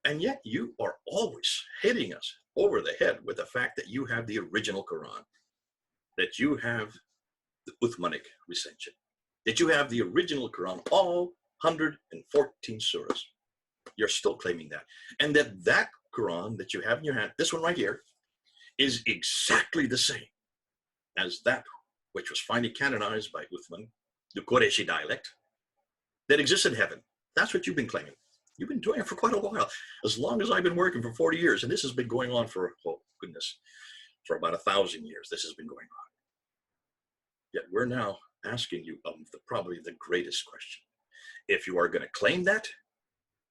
And yet you are always hitting us over the head with the fact that you have the original Quran, that you have the Uthmanic recension, that you have the original Quran, all 114 surahs. You're still claiming that. And that Quran that you have in your hand, this one right here, is exactly the same as that which was finally canonized by Uthman, the Qureshi dialect, that exists in heaven. That's what you've been claiming. You've been doing it for quite a while, as long as I've been working for 40 years. And this has been going on for, oh goodness, for about 1,000 years. This has been going on. Yet we're now asking you probably the greatest question. If you are going to claim that,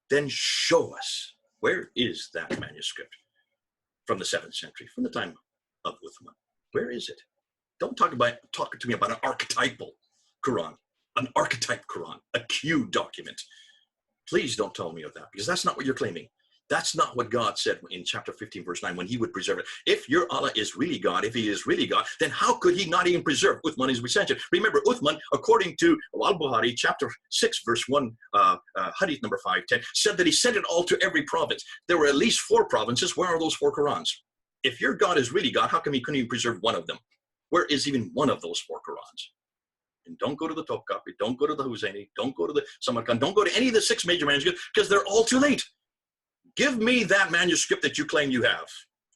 then show us, where is that manuscript from the 7th century, from the time of Uthman? Where is it? Don't talk to me about an archetypal Quran, an archetype Quran, a Q document. Please don't tell me of that, because that's not what you're claiming. That's not what God said in chapter 15, verse 9, when he would preserve it. If your Allah is really God, if he is really God, then how could he not even preserve Uthman's recension? Remember, Uthman, according to Al-Bukhari, chapter 6, verse 1, hadith number 510, said that he sent it all to every province. There were at least 4 provinces. Where are those 4 Qurans? If your God is really God, how come he couldn't even preserve one of them? Where is even one of those 4 Qurans? And don't go to the Topkapi, don't go to the Husseini, don't go to the Samarkand, don't go to any of the 6 major manuscripts, because they're all too late. Give me that manuscript that you claim you have.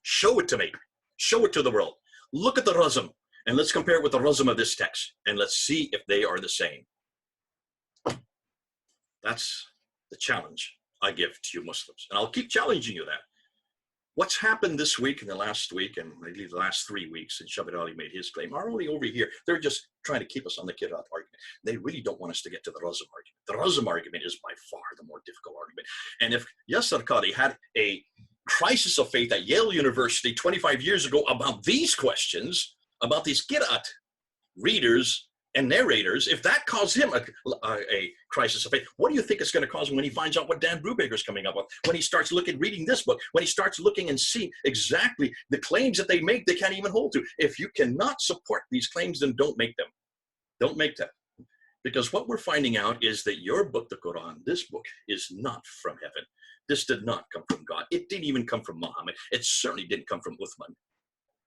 Show it to me. Show it to the world. Look at the Razm, and let's compare it with the Razm of this text, and let's see if they are the same. That's the challenge I give to you Muslims, and I'll keep challenging you that. What's happened this week and the last week, and maybe the last 3 weeks since Shabbat Ali made his claim, are only over here. They're just trying to keep us on the Qira'at argument. They really don't want us to get to the Razm argument. The Razm argument is by far the more difficult argument. And if Yasser Qadhi had a crisis of faith at Yale University 25 years ago about these questions, about these Qira'at readers and narrators, if that caused him a crisis of faith, what do you think it's going to cause him when he finds out what Dan Brubaker is coming up with? When he starts reading this book, when he starts looking and see exactly the claims that they make, they can't even hold to. If you cannot support these claims, then don't make them. Don't make them. Because what we're finding out is that your book, the Quran, this book is not from heaven. This did not come from God. It didn't even come from Muhammad. It certainly didn't come from Uthman.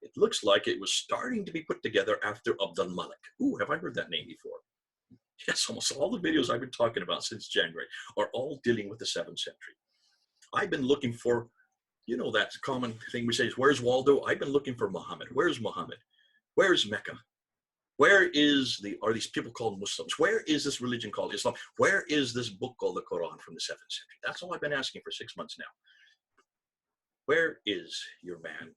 It looks like it was starting to be put together after Abdul Malik. Ooh, have I heard that name before? Yes, almost all the videos I've been talking about since January are all dealing with the 7th century. I've been looking for, you know, that common thing we say is, where's Waldo? I've been looking for Muhammad. Where's Muhammad? Where's Mecca? Where are these people called Muslims? Where is this religion called Islam? Where is this book called the Quran from the 7th century? That's all I've been asking for 6 months now. Where is your man?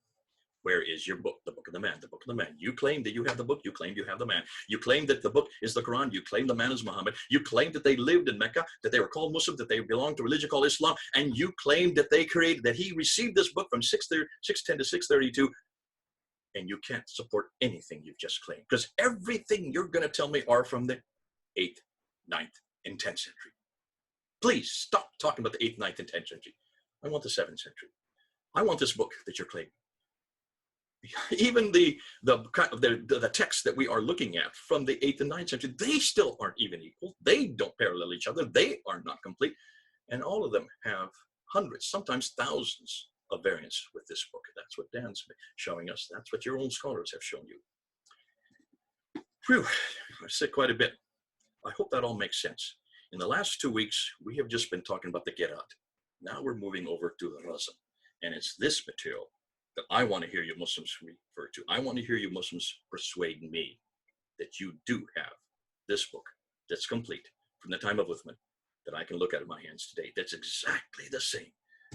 Where is your book? The book of the man, the book of the man. You claim that you have the book. You claim you have the man. You claim that the book is the Quran. You claim the man is Muhammad. You claim that they lived in Mecca, that they were called Muslim, that they belonged to a religion called Islam. And you claim that that he received this book from 610 to 632. And you can't support anything you've just claimed, because everything you're going to tell me are from the 8th, 9th, and 10th century. Please stop talking about the 8th, 9th, and 10th century. I want the 7th century. I want this book that you're claiming. Even the text that we are looking at from the 8th and 9th century, they still aren't even equal. They don't parallel each other. They are not complete. And all of them have hundreds, sometimes thousands of variants with this book. That's what Dan's showing us. That's what your own scholars have shown you. Phew, I've said quite a bit. I hope that all makes sense. In the last 2 weeks, we have just been talking about the Gerat. Now we're moving over to the Razm. And it's this material that I want to hear you Muslims refer to. I want to hear you Muslims persuade me that you do have this book that's complete from the time of Uthman, that I can look at in my hands today. That's exactly the same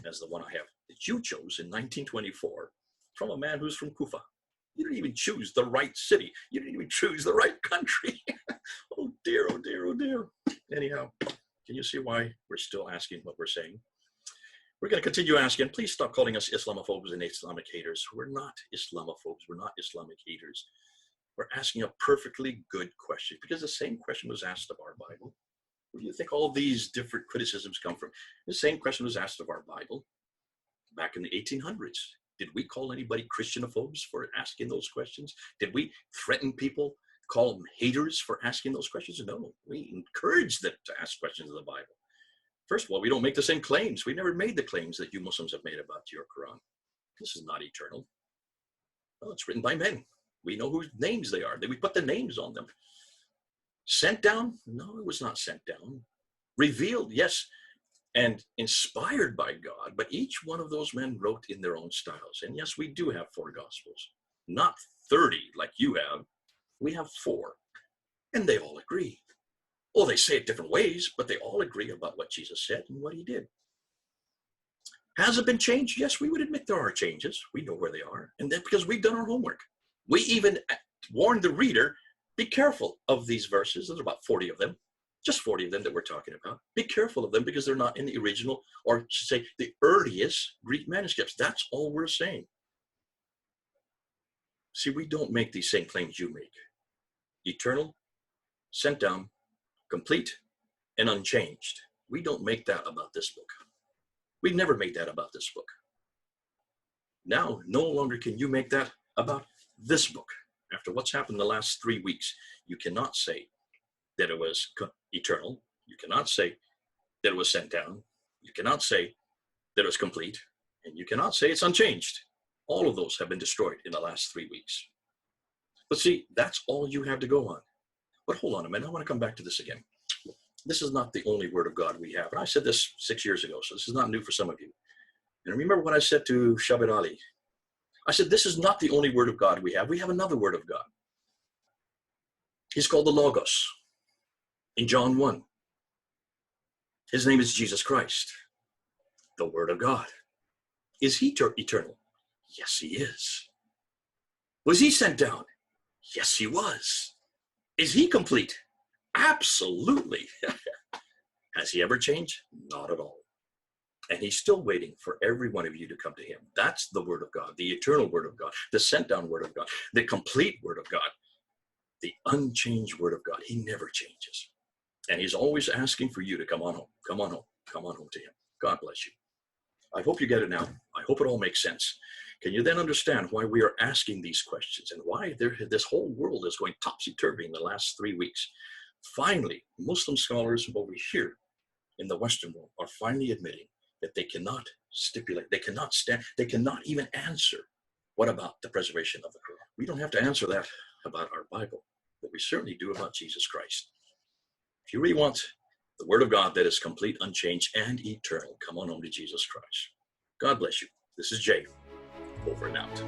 as the one I have that you chose in 1924 from a man who's from Kufa. You didn't even choose the right city. You didn't even choose the right country. Oh dear, oh dear, oh dear. Anyhow, can you see why we're still asking what we're saying? We're going to continue asking. Please stop calling us Islamophobes and Islamic haters. We're not Islamophobes. We're not Islamic haters. We're asking a perfectly good question, because the same question was asked of our Bible. Where do you think all these different criticisms come from? The same question was asked of our Bible back in the 1800s. Did we call anybody Christianophobes for asking those questions? Did we threaten people, call them haters for asking those questions? No, we encourage them to ask questions of the Bible. First of all, we don't make the same claims. We never made the claims that you Muslims have made about your Quran. This is not eternal. Well, it's written by men. We know whose names they are. We put the names on them. Sent down? No, it was not sent down. Revealed, yes, and inspired by God, but each one of those men wrote in their own styles. And yes, we do have 4 Gospels, not 30 like you have. We have 4, and they all agree. Oh, they say it different ways, but they all agree about what Jesus said and what he did. Has it been changed? Yes, we would admit there are changes. We know where they are, and that's because we've done our homework. We even warned the reader, be careful of these verses. There's about 40 of them, just 40 of them that we're talking about. Be careful of them because they're not in the original, or should say the earliest Greek manuscripts. That's all we're saying. See, we don't make these same claims you make. Eternal, sent down, complete, and unchanged. We don't make that about this book. We never made that about this book. Now, no longer can you make that about this book. After what's happened the last 3 weeks, you cannot say that it was eternal. You cannot say that it was sent down. You cannot say that it was complete. And you cannot say it's unchanged. All of those have been destroyed in the last 3 weeks. But see, that's all you have to go on. But hold on a minute, I want to come back to this again. This is not the only word of God we have. And I said this 6 years ago, so this is not new for some of you. And remember what I said to Shabbat Ali. I said, this is not the only word of God we have. We have another word of God. He's called the Logos in John 1. His name is Jesus Christ, the Word of God. Is he eternal? Yes, he is. Was he sent down? Yes, he was. Is he complete? Absolutely. Has he ever changed? Not at all. And he's still waiting for every one of you to come to him. That's the Word of God, the eternal Word of God, the sent down Word of God, the complete Word of God, the unchanged Word of God. He never changes. And he's always asking for you to come on home, come on home, come on home to him. God bless you. I hope you get it now. I hope it all makes sense. Can you then understand why we are asking these questions and why this whole world is going topsy-turvy in the last 3 weeks? Finally, Muslim scholars over here in the Western world are finally admitting that they cannot stipulate, they cannot even answer, what about the preservation of the Quran? We don't have to answer that about our Bible, but we certainly do about Jesus Christ. If you really want the Word of God that is complete, unchanged, and eternal, come on home to Jesus Christ. God bless you. This is Jay, over and out.